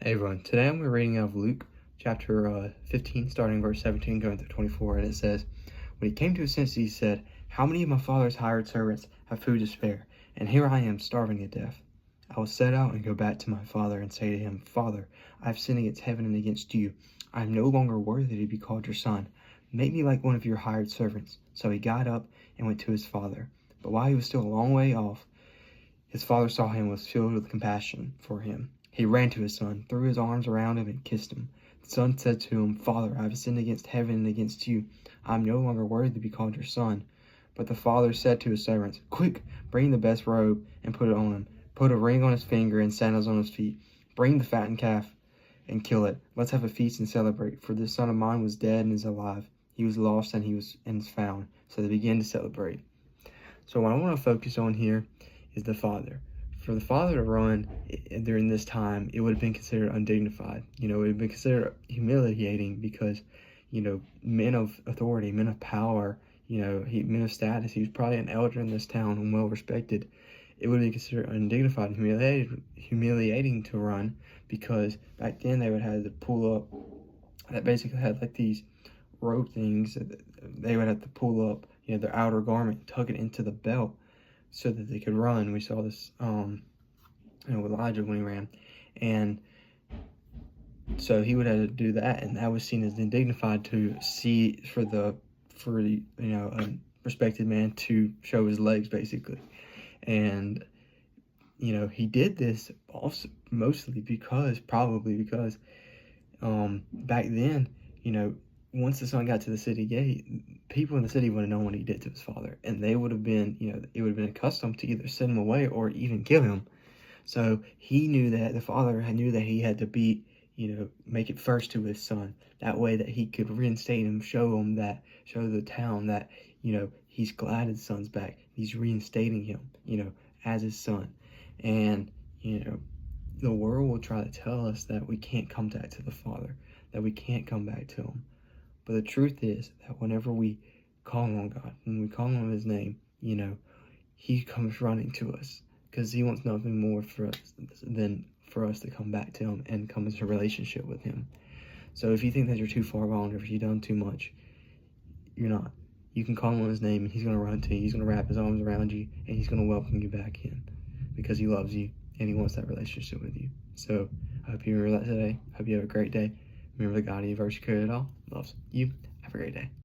Hey everyone, today I'm reading out of Luke chapter 15, starting verse 17, going through 24, and it says, "When he came to his senses, he said, 'How many of my father's hired servants have food to spare, and here I am starving to death? I will set out and go back to my father and say to him, Father, I have sinned against heaven and against you. I am no longer worthy to be called your son. Make me like one of your hired servants.' So he got up and went to his father. But while he was still a long way off, his father saw him and was filled with compassion for him. He ran to his son, threw his arms around him, and kissed him. The son said to him, 'Father, I have sinned against heaven and against you. I am no longer worthy to be called your son.' But the father said to his servants, 'Quick, bring the best robe and put it on him. Put a ring on his finger and sandals on his feet. Bring the fattened calf and kill it. Let's have a feast and celebrate. For this son of mine was dead and is alive. He was lost and is found.' So they began to celebrate." So what I want to focus on here is the father. For the father to run during this time, it would have been considered undignified. It would have been considered humiliating because, men of authority, men of power, men of status, he was probably an elder in this town and well respected. It would be considered undignified and humiliating to run because back then they would have to pull up, that basically had like these rope things that they would have to pull up, their outer garment, tuck it into the belt so that they could run. We saw this, with Elijah when he ran, and so he would have to do that, and that was seen as indignified to see for a respected man to show his legs basically, and he did this also mostly probably because back then, once the son got to the city gate, people in the city would have known what he did to his father, and they would have been, it would have been accustomed to either send him away or even kill him. So he knew that the father knew that he had to make it first to his son. That way that he could reinstate him, show the town that, he's glad his son's back. He's reinstating him, as his son. And, the world will try to tell us that we can't come back to the father, that we can't come back to him. But the truth is that whenever we call on God, when we call on his name, he comes running to us because he wants nothing more for us than for us to come back to him and come into a relationship with him. So if you think that you're too far gone or if you've done too much, you're not. You can call on his name and he's going to run to you. He's going to wrap his arms around you and he's going to welcome you back in because he loves you and he wants that relationship with you. So I hope you remember that today. I hope you have a great day. Remember the God of the universe who created it all loves you. Have a great day.